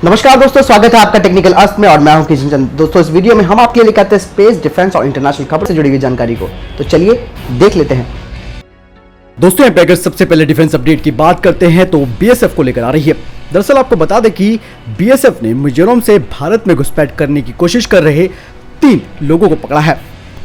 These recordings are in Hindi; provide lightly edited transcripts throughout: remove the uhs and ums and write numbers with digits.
नमस्कार दोस्तों, स्वागत है आपका टेक्निकल अस्त्र में और मैं हूं किशन चंद। दोस्तों, इस वीडियो में हम आपके लिए लेकर आते हैं स्पेस, डिफेंस और इंटरनेशनल खबर से जुड़ी हुई जानकारी को। तो चलिए देख लेते हैं। दोस्तों, यहाँ पे अगर सबसे पहले डिफेंस अपडेट की बात करते हैं तो बीएसएफ को लेकर आ रही है। दरअसल आपको बता दें कि बीएसएफ ने मिजोरम से भारत में घुसपैठ करने की कोशिश कर रहे 3 लोगों को पकड़ा है।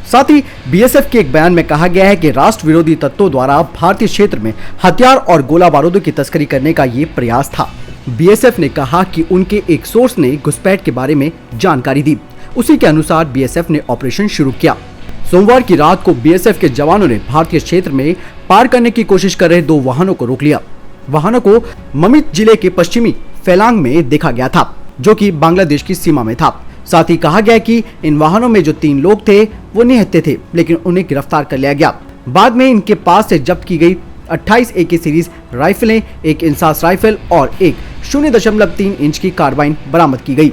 साथ ही बीएसएफ के एक बयान में कहा गया है कि राष्ट्र विरोधी तत्वों द्वारा भारतीय क्षेत्र में हथियार और गोला बारूद की तस्करी करने का ये प्रयास था। बीएसएफ ने कहा कि उनके एक सोर्स ने घुसपैठ के बारे में जानकारी दी। उसी के अनुसार बीएसएफ ने ऑपरेशन शुरू किया। सोमवार की रात को बीएसएफ के जवानों ने भारतीय क्षेत्र में पार करने की कोशिश कर रहे 2 वाहनों को रोक लिया। वाहनों को ममित जिले के पश्चिमी फेलांग में देखा गया था, जो कि बांग्लादेश की सीमा में था। साथ ही कहा गया कि इन वाहनों में जो 3 लोग थे वो निहत्थे थे, लेकिन उन्हें गिरफ्तार कर लिया गया। बाद में इनके पास से जब्त की गई 28 AK सीरीज राइफलें, एक इंसास राइफल और एक 0.3 इंच की कार्बाइन बरामद की गई।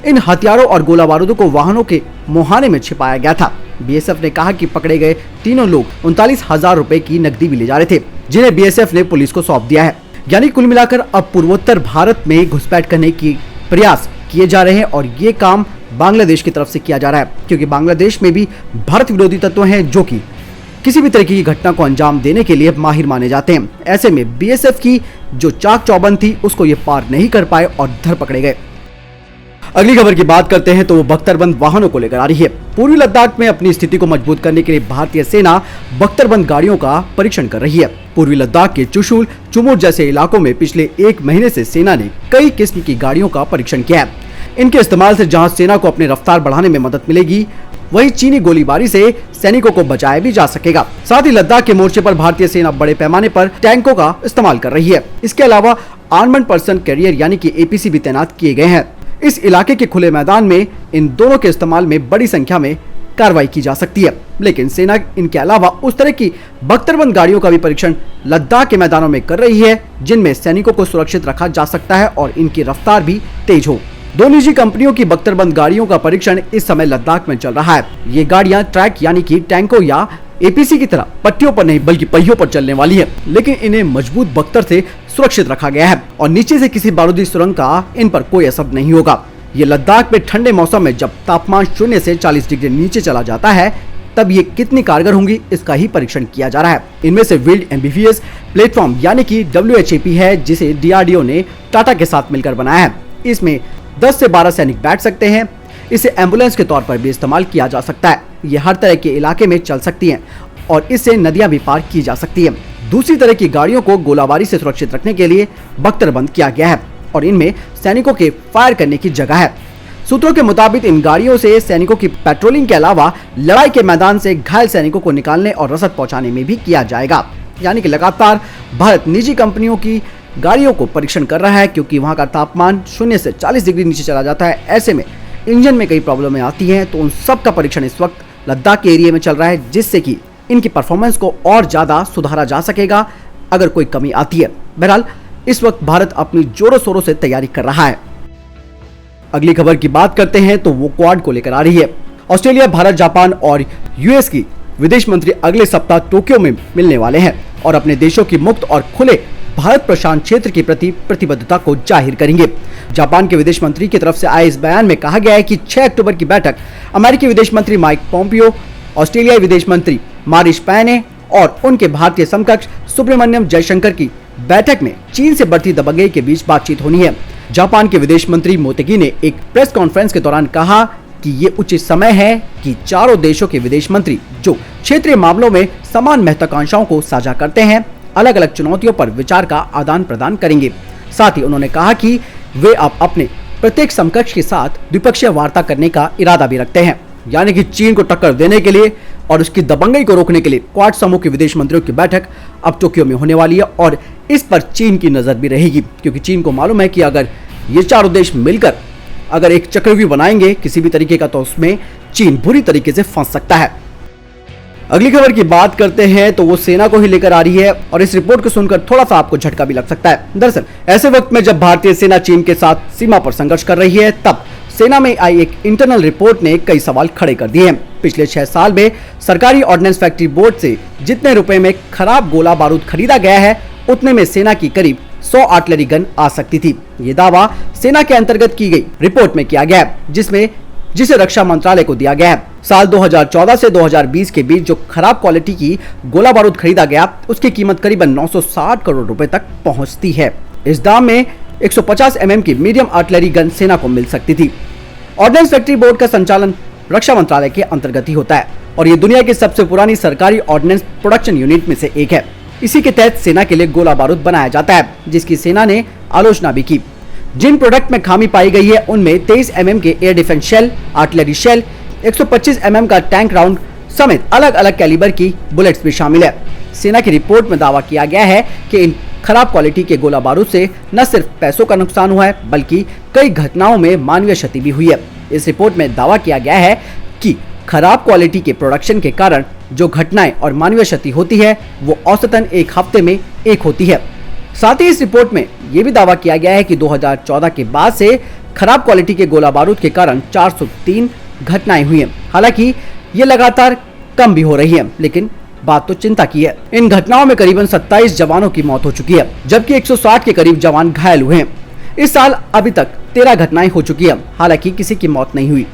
इन हथियारों और गोला बारूदों को वाहनों के मुहाने में छिपाया गया था। बीएसएफ ने कहा कि पकड़े गए तीनों लोग 39,000 रुपए की नकदी भी ले जा रहे थे, जिन्हें बीएसएफ ने पुलिस को सौंप दिया है। यानी कुल मिलाकर अब पूर्वोत्तर भारत में घुसपैठ करने की प्रयास किए जा रहे हैं और ये काम बांग्लादेश की तरफ से किया जा रहा है, क्योंकि बांग्लादेश में भी भारत विरोधी तत्व हैं जो कि किसी भी तरह की घटना को अंजाम देने के लिए माहिर माने जाते हैं। ऐसे में बीएसएफ की जो चाक चौबंद थी उसको ये पार नहीं कर पाए और धर पकड़े गए। अगली खबर की बात करते हैं तो वो बख्तरबंद वाहनों को लेकर आ रही है। पूर्वी लद्दाख में अपनी स्थिति को मजबूत करने के लिए भारतीय सेना बख्तरबंद गाड़ियों का परीक्षण कर रही है। पूर्वी लद्दाख के चुशुल, चुमुर जैसे इलाकों में पिछले 1 महीने से सेना ने कई किस्म की गाड़ियों का परीक्षण किया है। इनके इस्तेमाल से जहां सेना को अपनी रफ्तार बढ़ाने में मदद मिलेगी, वहीं चीनी गोलीबारी से सैनिकों को बचाया भी जा सकेगा। साथ ही लद्दाख के मोर्चे पर भारतीय सेना बड़े पैमाने पर टैंकों का इस्तेमाल कर रही है। इसके अलावा आर्मर्ड पर्सन कैरियर यानी कि APC भी तैनात किए गए हैं। इस इलाके के खुले मैदान में इन दोनों के इस्तेमाल में बड़ी संख्या में कार्रवाई की जा सकती है, लेकिन सेना इनके अलावा उस तरह की बख्तरबंद गाड़ियों का भी परीक्षण लद्दाख के मैदानों में कर रही है, जिनमें सैनिकों को सुरक्षित रखा जा सकता है और इनकी रफ्तार भी तेज हो। 2 निजी कंपनियों की बख्तरबंद गाड़ियों का परीक्षण इस समय लद्दाख में चल रहा है। ये गाड़ियां ट्रैक यानी कि टैंकों या APC की तरह पट्टियों पर नहीं बल्कि पहियों पर चलने वाली है, लेकिन इन्हें मजबूत बख्तर से सुरक्षित रखा गया है और नीचे से किसी बारूदी सुरंग का इन पर कोई असर नहीं होगा। ये लद्दाख में ठंडे मौसम में जब तापमान 0 से 40 डिग्री नीचे चला जाता है, तब ये कितनी कारगर होंगी इसका ही परीक्षण किया जा रहा है। इनमें से व्हील्ड एम्फीबियस प्लेटफॉर्म यानी कि WHAP है, जिसे DRDO ने टाटा के साथ मिलकर बनाया है। इसमें 10 से 12 सैनिक बैठ सकते हैं। इसे एम्बुलेंस के तौर पर भी इस्तेमाल किया जा सकता है। ये हर तरह के इलाके में चल सकती हैं और इससे नदियां भी पार की जा सकती हैं। दूसरी तरह की गाड़ियों को गोलाबारी से सुरक्षित रखने के लिए बख्तरबंद किया गया है और इनमें सैनिकों के फायर करने की जगह है। सूत्रों के मुताबिक इन गाड़ियों से सैनिकों की पेट्रोलिंग के अलावा लड़ाई के मैदान से घायल सैनिकों को निकालने और रसद पहुंचाने में भी किया जाएगा। यानी कि लगातार भारत निजी कंपनियों की गाड़ियों को परीक्षण कर रहा है, क्योंकि वहां का तापमान 0 से 40 डिग्री नीचे चला जाता है। ऐसे में इंजन में कई प्रॉब्लमें आती हैं, तो उन सब का परीक्षण इस वक्त लद्दाख के एरिया में चल रहा है, जिससे कि इनकी परफॉर्मेंस को और ज्यादा सुधारा जा सकेगा अगर कोई कमी आती है। बहरहाल इस वक्त भारत अपनी जोरों शोरों से तैयारी कर रहा है। अगली खबर की बात करते हैं तो वो क्वाड को लेकर आ रही है। ऑस्ट्रेलिया, भारत, जापान और US की विदेश मंत्री अगले सप्ताह टोक्यो में मिलने वाले हैं और अपने देशों की मुक्त और खुले भारत प्रशांत क्षेत्र के प्रति प्रतिबद्धता को जाहिर करेंगे। जापान के विदेश मंत्री की तरफ से आए इस बयान में कहा गया है कि 6 अक्टूबर की बैठक अमेरिकी विदेश मंत्री माइक पोम्पियो, ऑस्ट्रेलियाई विदेश मंत्री मारिस पैने और उनके भारतीय समकक्ष सुब्रमण्यम जयशंकर की बैठक में चीन से बढ़ती दबंगई के बीच बातचीत होनी है। जापान के विदेश मंत्री मोतेगी ने एक प्रेस कॉन्फ्रेंस के दौरान कहा कि ये उचित समय है कि चारों देशों के विदेश मंत्री जो क्षेत्रीय मामलों में समान महत्वाकांक्षाओं को साझा करते हैं, अलग अलग चुनौतियों पर विचार का आदान प्रदान करेंगे। साथ ही उन्होंने कहा कि वे अब अपने प्रत्येक समकक्ष के साथ द्विपक्षीय वार्ता करने का इरादा भी रखते हैं। यानी कि चीन को टक्कर देने के लिए और उसकी दबंगई को रोकने के लिए क्वाड समूह के विदेश मंत्रियों की बैठक अब टोक्यो में होने वाली है और इस पर चीन की नजर भी रहेगी, क्योंकि चीन को मालूम है कि अगर ये चारों देश मिलकर अगर एक चक्रव्यूह बनाएंगे किसी भी तरीके का, तो उसमें चीन बुरी तरीके से फंस सकता है। अगली खबर की बात करते हैं तो वो सेना को ही लेकर आ रही है और इस रिपोर्ट को सुनकर थोड़ा सा आपको झटका भी लग सकता है। दरअसल ऐसे वक्त में जब भारतीय सेना चीन के साथ सीमा पर संघर्ष कर रही है, तब सेना में आई एक इंटरनल रिपोर्ट ने कई सवाल खड़े कर दिए हैं। पिछले 6 साल में सरकारी ऑर्डिनेंस फैक्ट्री बोर्ड से जितने रुपए में खराब गोला बारूद खरीदा गया है, उतने में सेना की करीब 100 आर्टिलरी गन आ सकती थी। ये दावा सेना के अंतर्गत की गई रिपोर्ट में किया गया है, जिसे रक्षा मंत्रालय को दिया गया है। साल 2014 से 2020 के बीच जो खराब क्वालिटी की गोला बारूद खरीदा गया, उसकी कीमत करीबन 960 करोड़ रुपए तक पहुंचती है। इस दाम में 150 mm की मीडियम आर्टिलरी गन सेना को मिल सकती थी। ऑर्डिनेंस फैक्ट्री बोर्ड का संचालन रक्षा मंत्रालय के अंतर्गत ही होता है और ये दुनिया की सबसे पुरानी सरकारी ऑर्डिनेंस प्रोडक्शन यूनिट में से एक है। इसी के तहत सेना के लिए गोला बारूद बनाया जाता है, जिसकी सेना ने आलोचना भी की। जिन प्रोडक्ट में खामी पाई गई है उनमें 23 mm के air defence shell, artillery shell, 125 mm का टैंक राउंड समेत अलग अलग कैलिबर की बुलेट्स भी शामिल है। सेना की रिपोर्ट में दावा किया गया है कि इन खराब क्वालिटी के गोला बारूद से न सिर्फ पैसों का नुकसान हुआ है, बल्कि कई घटनाओं में मानवीय क्षति भी हुई है। इस रिपोर्ट में दावा किया गया है कि खराब क्वालिटी के प्रोडक्शन के कारण जो घटनाएं और मानवीय क्षति होती है वो औसतन एक हफ्ते में एक होती है। साथ ही इस रिपोर्ट में यह भी दावा किया गया है कि 2014 के बाद से खराब क्वालिटी के गोला बारूद के कारण 403 घटनाएं हुई हैं। हालांकि ये लगातार कम भी हो रही है, लेकिन बात तो चिंता की है। इन घटनाओं में करीबन 27 जवानों की मौत हो चुकी है, जबकि 160 के करीब जवान घायल हुए हैं। इस साल अभी तक 13 घटनाएं हो चुकी है, हालांकि किसी की मौत नहीं हुई।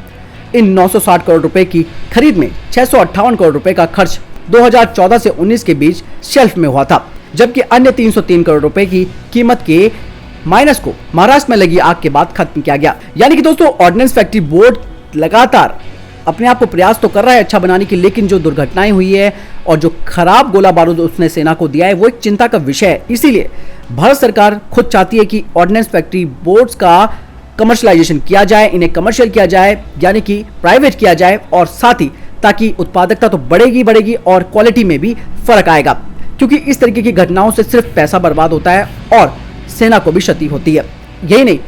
इन 960 करोड़ रुपए की खरीद में 658 करोड़ रुपए का खर्च 2014 से 19 के बीच शेल्फ में हुआ था, जबकि अन्य 303 करोड़ रुपए की कीमत के माइनस को महाराष्ट्र में लगी आग के बाद खत्म किया गया। यानी कि दोस्तों, ऑर्डिनेंस फैक्ट्री बोर्ड लगातार अपने आप को प्रयास तो कर रहा है अच्छा बनाने की, लेकिन जो दुर्घटनाएं हुई है और जो खराब गोला बारूद उसने सेना को दिया है वो एक चिंता का विषय है। इसीलिए भारत सरकार खुद चाहती है कि ऑर्डिनेंस फैक्ट्री बोर्ड्स का कमर्शलाइजेशन किया जाए, इन्हें कमर्शियल किया जाए, यानी कि प्राइवेट किया जाए, और साथ ही ताकि उत्पादकता तो बढ़ेगी और क्वालिटी में भी फर्क आएगा, क्योंकि इस तरीके की घटनाओं से सिर्फ पैसा बर्बाद होता है और सेना को भी क्षति होती है। यही नहीं,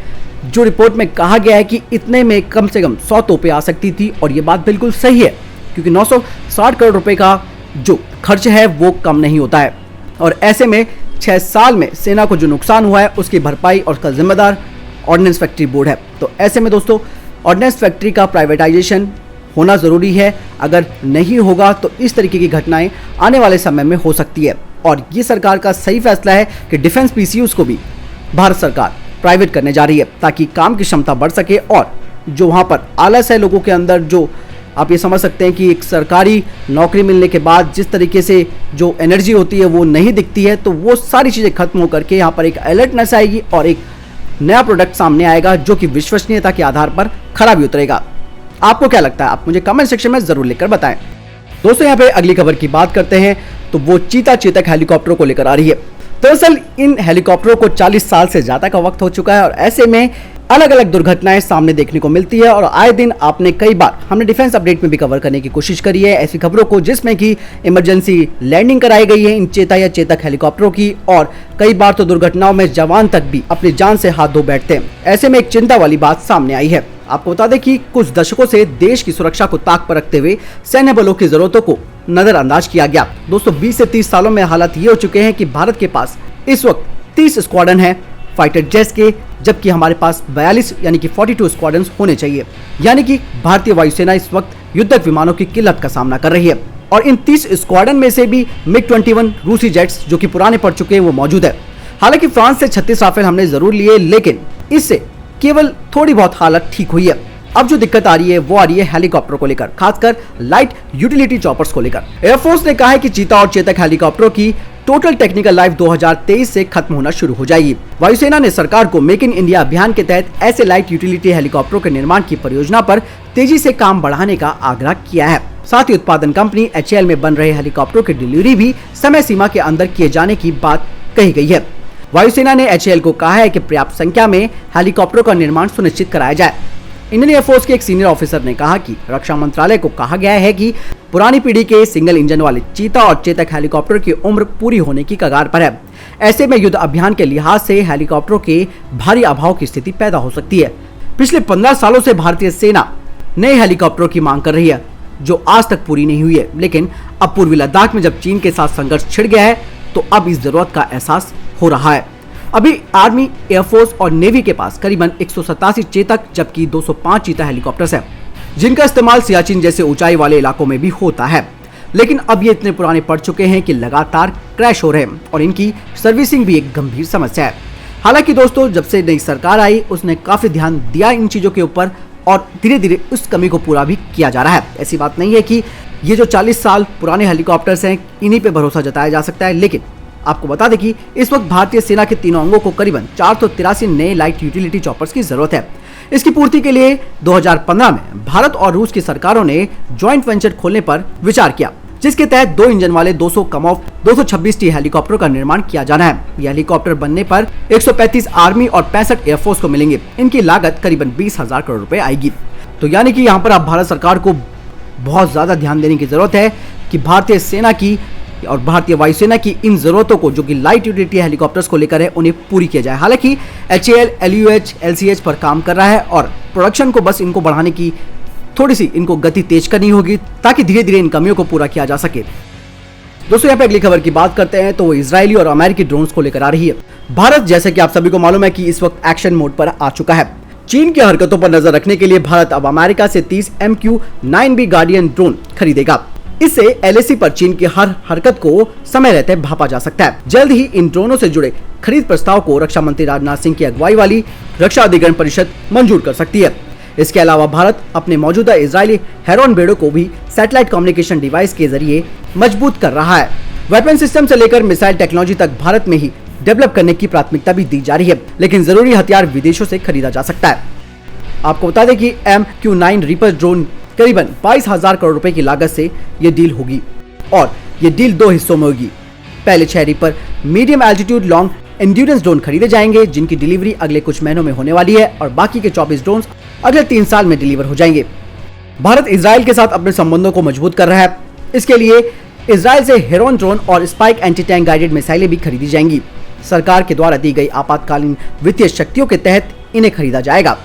जो रिपोर्ट में कहा गया है कि इतने में कम से कम 100 तोपें आ सकती थी, और ये बात बिल्कुल सही है, क्योंकि 960 करोड़ रुपए का जो खर्च है वो कम नहीं होता है। और ऐसे में 6 साल में सेना को जो नुकसान हुआ है उसकी भरपाई और उसका जिम्मेदार ऑर्डिनेंस फैक्ट्री बोर्ड है। तो ऐसे में दोस्तों, ऑर्डिनेंस फैक्ट्री का प्राइवेटाइजेशन होना जरूरी है। अगर नहीं होगा तो इस तरीके की घटनाएं आने वाले समय में हो सकती है, और ये सरकार का सही फैसला है कि डिफेंस पीसीयूज को भी भारत सरकार प्राइवेट करने जा रही है, ताकि काम की क्षमता बढ़ सके। और जो वहाँ पर आलस है लोगों के अंदर, जो आप ये समझ सकते हैं कि एक सरकारी नौकरी मिलने के बाद जिस तरीके से जो एनर्जी होती है वो नहीं दिखती है, तो वो सारी चीज़ें खत्म होकर के यहाँ पर एक अलर्टनेस आएगी और एक नया प्रोडक्ट सामने आएगा जो कि विश्वसनीयता के आधार पर खरा भी उतरेगा। आपको क्या लगता है? आप मुझे कमेंट सेक्शन में जरूर लिखकर बताएं। दोस्तों, यहाँ पे अगली खबर की बात करते हैं, तो वो चीता चेतक हेलीकॉप्टरों को लेकर आ रही है। दरअसल इन हेलीकॉप्टरों को 40 साल से ज्यादा का वक्त हो चुका है, और ऐसे में अलग अलग दुर्घटनाएं सामने देखने को मिलती है, और आए दिन आपने कई बार हमने डिफेंस अपडेट में भी कवर करने की कोशिश करी है ऐसी खबरों को जिसमें कि इमरजेंसी लैंडिंग कराई गई है इन चेता या चेतक हेलीकॉप्टरों की, और कई बार तो दुर्घटनाओं में जवान तक भी अपनी जान से हाथ धो बैठते हैं। ऐसे में एक चिंता वाली बात सामने आई है। आपको बता दें कि कुछ दशकों से देश की सुरक्षा को ताक पर रखते हुए सैन्य बलों की जरूरतों को नजरअंदाज किया गया। दोस्तों, 20 से 30 सालों में हालात ये हो चुके हैं कि भारत के पास इस वक्त 30 स्क्वाड्रन है फाइटर जेट्स के, जबकि हमारे पास 42 यानी कि 42 स्क्वाड्रन होने चाहिए। यानी कि भारतीय वायुसेना इस वक्त युद्धक विमानों की किल्लत का सामना कर रही है, और इन 30 स्क्वाड्रन में से भी MiG-21 रूसी जेट्स जो कि पुराने पड़ चुके हैं वो मौजूद है। हालांकि फ्रांस से 36 राफेल हमने जरूर लिए, लेकिन इससे केवल थोड़ी बहुत हालत ठीक हुई है। अब जो दिक्कत आ रही है वो आ रही है हेलीकॉप्टर को लेकर, खासकर लाइट यूटिलिटी चॉपर्स को लेकर। एयरफोर्स ने कहा है कि चीता और चेतक हेलीकॉप्टरों की टोटल टेक्निकल लाइफ 2023 से खत्म होना शुरू हो जाएगी। वायुसेना ने सरकार को मेक इन इंडिया अभियान के तहत ऐसे लाइट यूटिलिटी हेलीकॉप्टरों के निर्माण की परियोजना पर तेजी से काम बढ़ाने का आग्रह किया है। साथ ही उत्पादन कंपनी HAL में बन रहे हेलीकॉप्टरों की डिलीवरी भी समय सीमा के अंदर किए जाने की बात कही गई है। वायुसेना ने HAL को कहा है कि पर्याप्त संख्या में हेलीकॉप्टरों का निर्माण सुनिश्चित कराया जाए। इंडियन एयरफोर्स के एक सीनियर ऑफिसर ने कहा कि रक्षा मंत्रालय को कहा गया है कि पुरानी पीढ़ी के सिंगल इंजन वाले चीता और चेतक हेलीकॉप्टर की उम्र पूरी होने की कगार पर है। ऐसे में युद्ध अभियान के लिहाज से हेलीकॉप्टरों के भारी अभाव की स्थिति पैदा हो सकती है। पिछले 15 सालों से भारतीय सेना नए हेलीकॉप्टरों की मांग कर रही है, जो आज तक पूरी नहीं हुई है, लेकिन अब पूर्वी लद्दाख में जब चीन के साथ संघर्ष छिड़ गया है तो अब इस जरूरत का एहसास हो रहा है। अभी आर्मी, एयरफोर्स और नेवी के पास करीबन 187 चेतक जबकि 205 चीता हेलीकॉप्टर्स हैं, जिनका इस्तेमाल सियाचिन जैसे ऊंचाई वाले इलाकों में भी होता है। लेकिन अब ये इतने पुराने पड़ चुके हैं कि लगातार क्रैश हो रहे हैं और इनकी सर्विसिंग भी एक गंभीर समस्या है। हालांकि दोस्तों जब से नई सरकार आई उसने काफी ध्यान दिया इन चीजों के ऊपर और धीरे धीरे उस कमी को पूरा भी किया जा रहा है। ऐसी बात नहीं है कि ये जो 40 साल पुराने हेलीकॉप्टर्स हैं इन्हीं पे भरोसा जताया जा सकता है, लेकिन आपको बता दें कि इस वक्त भारतीय सेना के तीनों अंगों को करीबन 483 नए लाइट यूटिलिटी चॉपर्स की जरूरत है। इसकी पूर्ति के लिए 2015 में भारत और रूस की सरकारों ने ज्वाइंट वेंचर खोलने पर विचार किया, जिसके तहत 2 इंजन वाले 200 कमॉफ 226 टी हेलीकॉप्टर का निर्माण किया जाना है। ये हेलीकॉप्टर बनने पर 135 आर्मी और 65 एयरफोर्स को मिलेंगे। इनकी लागत करीबन 20,000 करोड़ रुपए आएगी। तो यानी कि यहाँ पर अब भारत सरकार को बहुत ज्यादा ध्यान देने की जरूरत है कि भारतीय सेना की और भारतीय वायुसेना की इन जरूरतों को जो कि लाइट यूटिलिटी हेलीकॉप्टर्स को लेकर है उन्हें पूरी किया जाए। हालांकि HAL, LUH, LCH पर काम कर रहा है और प्रोडक्शन को बस इनको बढ़ाने की थोड़ी सी इनको गति तेज करनी होगी ताकि धीरे धीरे इन कमियों को पूरा किया जा सके। दोस्तों यहाँ पे अगली खबर की बात करते हैं तो वो इजरायली और अमेरिकी ड्रोन्स को लेकर आ रही है। भारत जैसे कि आप सभी को मालूम है कि इस वक्त एक्शन मोड पर आ चुका है। चीन की हरकतों पर नजर रखने के लिए भारत अब अमेरिका से 30 MQ-9B गार्डियन ड्रोन खरीदेगा। इससे LAC पर चीन की हर हरकत को समय रहते भापा जा सकता है। जल्द ही इन ड्रोनों से जुड़े खरीद प्रस्ताव को रक्षा मंत्री राजनाथ सिंह की अगुवाई वाली रक्षा अधिग्रहण परिषद मंजूर कर सकती है। इसके अलावा भारत अपने मौजूदा इजरायली हेरॉन बेड़ों को भी सैटेलाइट कम्युनिकेशन डिवाइस के जरिए मजबूत कर रहा है। वेपन सिस्टम से लेकर मिसाइल टेक्नोलॉजी तक भारत में ही डेवलप करने की प्राथमिकता भी दी जा रही है, लेकिन जरूरी हथियार विदेशों से खरीदा जा सकता है। आपको बता दें कि MQ-9 रीपर ड्रोन करीबन 22,000 करोड़ रुपए की लागत से ये डील होगी और ये डील 2 हिस्सों में होगी। पहले 6 reaper medium altitude long endurance drone खरीदे जाएंगे, जिनकी डिलीवरी अगले कुछ महीनों में होने वाली है और बाकी के 24 ड्रोन अगले 3 साल में डिलीवर हो जाएंगे। भारत इजराइल के साथ अपने संबंधों को मजबूत कर रहा है। इसके लिए इजराइल से हेरॉन ड्रोन और स्पाइक एंटी टैंक गाइडेड मिसाइलें भी खरीदी जाएंगी। सरकार के द्वारा दी गई आपातकालीन वित्तीय शक्तियों के तहत इन्हें खरीदा जाएगा।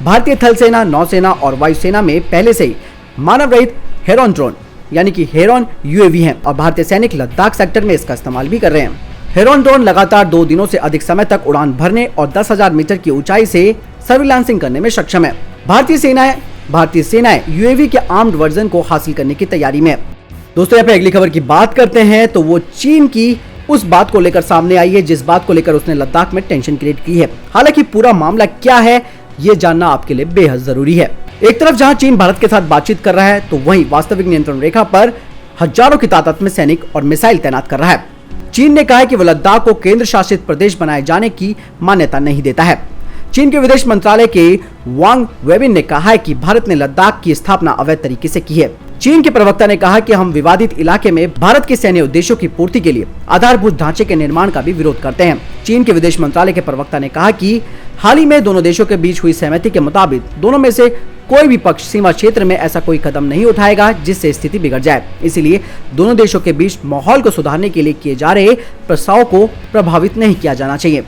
भारतीय थल सेना, नौसेना और वायुसेना में पहले से ही मानव रहित हेरॉन ड्रोन यानी कि हेरॉन UAV हैं और भारतीय सैनिक लद्दाख सेक्टर में इसका इस्तेमाल भी कर रहे हैं। हेरॉन ड्रोन लगातार 2 दिनों से अधिक समय तक उड़ान भरने और 10,000 मीटर की ऊंचाई से सर्विलांसिंग करने में सक्षम है। भारतीय सेनाएं UAV के आर्म्ड वर्जन को हासिल करने की तैयारी में है। दोस्तों यहाँ पे अगली खबर की बात करते हैं तो वो चीन की उस बात को लेकर सामने आई है जिस बात को लेकर उसने लद्दाख में टेंशन क्रिएट की है। हालांकि पूरा मामला क्या है ये जानना आपके लिए बेहद जरूरी है। एक तरफ जहां चीन भारत के साथ बातचीत कर रहा है तो वहीं वास्तविक नियंत्रण रेखा पर हजारों की तादाद में सैनिक और मिसाइल तैनात कर रहा है। चीन ने कहा है कि वह लद्दाख को केंद्र शासित प्रदेश बनाए जाने की मान्यता नहीं देता है। चीन के विदेश मंत्रालय के वांग वेबिन ने कहा है कि भारत ने लद्दाख की स्थापना अवैध तरीके से की है। चीन के प्रवक्ता ने कहा कि हम विवादित इलाके में भारत के सैन्य उद्देश्यों की पूर्ति के लिए आधारभूत ढांचे के निर्माण का भी विरोध करते हैं। चीन के विदेश मंत्रालय के प्रवक्ता ने कहा कि हाल ही में दोनों देशों के बीच हुई सहमति के मुताबिक दोनों में से कोई भी पक्ष सीमा क्षेत्र में ऐसा कोई कदम नहीं उठाएगा जिससे स्थिति बिगड़ जाए। इसीलिए दोनों देशों के बीच माहौल को सुधारने के लिए किए जा रहे प्रस्ताव को प्रभावित नहीं किया जाना चाहिए।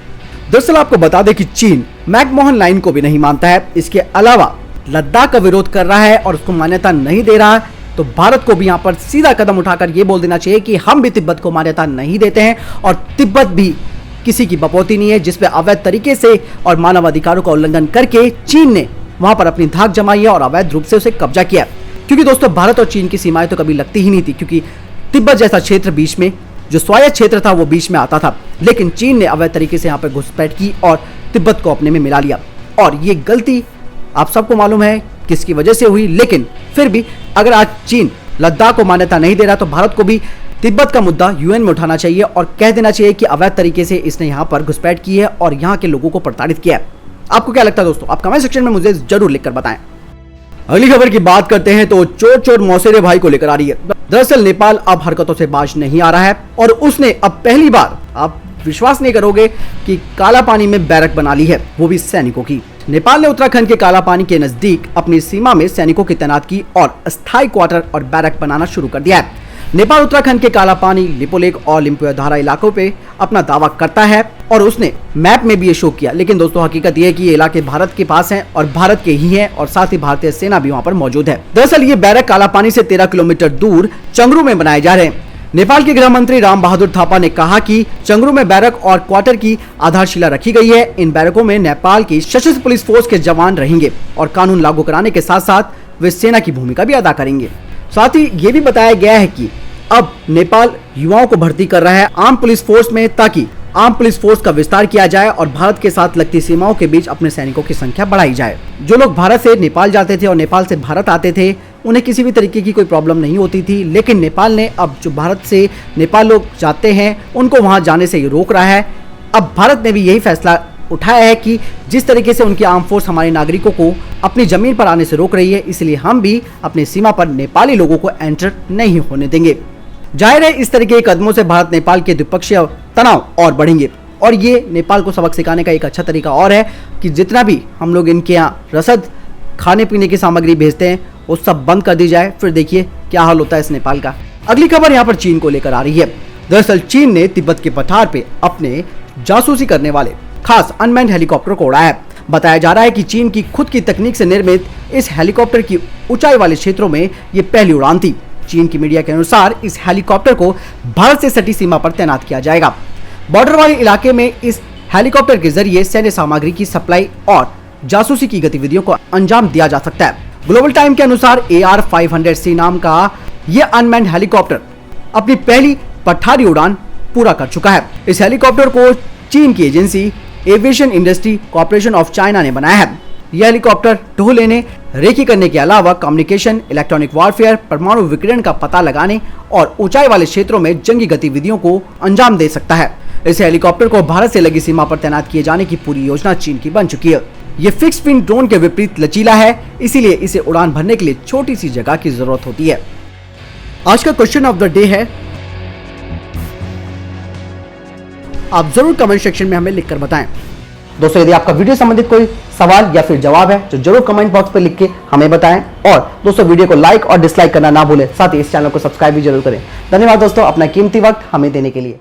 दरअसल आपको बता दें कि चीन मैकमोहन लाइन को भी नहीं मानता है। इसके अलावा लद्दाख का विरोध कर रहा है और उसको मान्यता नहीं दे रहा है। तो भारत को भी यहाँ पर सीधा कदम उठाकर ये बोल देना चाहिए कि हम भी तिब्बत को मान्यता नहीं देते हैं और तिब्बत भी किसी की बपौती नहीं है जिसपे अवैध तरीके से और मानव अधिकारों का उल्लंघन करके चीन ने वहां पर अपनी धाक जमाई है और अवैध रूप से उसे कब्जा किया। क्योंकि दोस्तों भारत और चीन की सीमाएं तो कभी लगती ही नहीं थी, क्योंकि तिब्बत जैसा क्षेत्र बीच में जो स्वायत्त क्षेत्र था वो बीच में आता था, लेकिन चीन ने अवैध तरीके से यहाँ पे घुसपैठ की और तिब्बत को अपने में मिला लिया। और ये गलती आप सबको मालूम है किसकी वजह से हुई, लेकिन फिर भी अगर आज चीन लद्दाख को मान्यता नहीं दे रहा तो भारत को भी तिब्बत का मुद्दा UN में उठाना चाहिए और कह देना चाहिए कि अवैध तरीके से इसने यहाँ पर घुसपैठ की है और यहाँ के लोगों को प्रताड़ित किया है। आपको क्या लगता है दोस्तों? आप कमेंट सेक्शन में मुझे जरूर लिखकर बताएं। अगली खबर की बात करते हैं तो चोर चोर मौसेरे भाई को लेकर आ रही है। दरअसल नेपाल अब हरकतों से बाज नहीं आ रहा है और उसने अब पहली बार, आप विश्वास नहीं करोगे, कि काला पानी में बैरक बना ली है, वो भी सैनिकों की। नेपाल ने उत्तराखंड के काला पानी के नजदीक अपनी सीमा में सैनिकों की तैनात की और अस्थायी क्वार्टर और बैरक बनाना शुरू कर दिया है। नेपाल उत्तराखंड के काला पानी, लिपोलेक और लिम्पुयाधारा इलाकों पे अपना दावा करता है और उसने मैप में भी ये शो किया, लेकिन दोस्तों हकीकत ये है कि ये इलाके भारत के पास हैं और भारत के ही हैं और साथ ही भारतीय सेना भी वहां पर मौजूद है। दरअसल ये बैरक काला पानी से 13 किलोमीटर दूर चंगरू में बनाए जा रहे हैं। नेपाल के गृह मंत्री राम बहादुर थापा ने कहा कि चंगरू में बैरक और क्वार्टर की आधारशिला रखी गई है। इन बैरकों में नेपाल की सशस्त्र पुलिस फोर्स के जवान रहेंगे और कानून लागू कराने के साथ साथ वे सेना की भूमिका भी अदा करेंगे। साथ ही ये भी बताया गया है कि अब नेपाल युवाओं को भर्ती कर रहा है आर्म पुलिस फोर्स में, ताकि आर्म पुलिस फोर्स का विस्तार किया जाए और भारत के साथ लगती सीमाओं के बीच अपने सैनिकों की संख्या बढ़ाई जाए। जो लोग भारत से नेपाल जाते थे और नेपाल से भारत आते थे उन्हें किसी भी तरीके की कोई प्रॉब्लम नहीं होती थी, लेकिन नेपाल ने अब जो भारत से नेपाल लोग जाते हैं उनको वहां जाने से रोक रहा है। अब भारत ने भी यही फैसला उठाया है कि जिस तरीके से उनकी आर्म फोर्स हमारे नागरिकों को अपनी जमीन पर आने से रोक रही है, इसलिए हम भी अपनी सीमा पर नेपाली लोगों को एंटर नहीं होने देंगे। जाहिर है इस तरीके के कदमों से भारत नेपाल के द्विपक्षीय तनाव और बढ़ेंगे और ये नेपाल को सबक सिखाने का एक अच्छा तरीका और है कि जितना भी हम लोग इनके यहाँ रसद खाने पीने की सामग्री भेजते हैं वो सब बंद कर दी जाए, फिर देखिए क्या हाल होता है इस नेपाल का। अगली खबर यहाँ पर चीन को लेकर आ रही है। दरअसल चीन ने तिब्बत के पठार पे अपने जासूसी करने वाले खास अनमैन्ड हेलीकॉप्टर को उड़ाया है। बताया जा रहा है कि चीन की खुद की तकनीक से निर्मित इस हेलीकॉप्टर की ऊंचाई वाले क्षेत्रों में ये पहली उड़ान थी। चीन की मीडिया के अनुसार इस हेलीकॉप्टर को भारत से सटी सीमा पर तैनात किया जाएगा। बॉर्डर वाले इलाके में इस हेलीकॉप्टर के जरिए सैन्य सामग्री की सप्लाई और जासूसी की गतिविधियों को अंजाम दिया जा सकता है। ग्लोबल टाइम के अनुसार AR-500C नाम का यह अनमैन्ड हेलीकॉप्टर अपनी पहली पठारी उड़ान पूरा कर चुका है। इस हेलीकॉप्टर को चीन की agency aviation industry corporation of China ने बनाया है। यह हेलीकॉप्टर ढो लेने, रेकी करने के अलावा कम्युनिकेशन, इलेक्ट्रॉनिक वॉरफेयर, परमाणु विकिरण का पता लगाने और ऊंचाई वाले क्षेत्रों में जंगी गतिविधियों को अंजाम दे सकता है। इस हेलीकॉप्टर को भारत से लगी सीमा पर तैनात किए जाने की पूरी योजना चीन की बन चुकी है। ये फिक्स विंग ड्रोन के विपरीत लचीला है, इसीलिए इसे उड़ान भरने के लिए छोटी सी जगह की जरूरत होती है। आज का क्वेश्चन ऑफ द डे है, आप जरूर कमेंट सेक्शन में हमें लिखकर बताएं। दोस्तों यदि आपका वीडियो संबंधित कोई सवाल या फिर जवाब है तो जरूर कमेंट बॉक्स पर लिख के हमें बताएं और दोस्तों वीडियो को लाइक और डिसलाइक करना ना भूलें, साथ ही इस चैनल को सब्सक्राइब भी जरूर करें। धन्यवाद दोस्तों अपना कीमती वक्त हमें देने के लिए।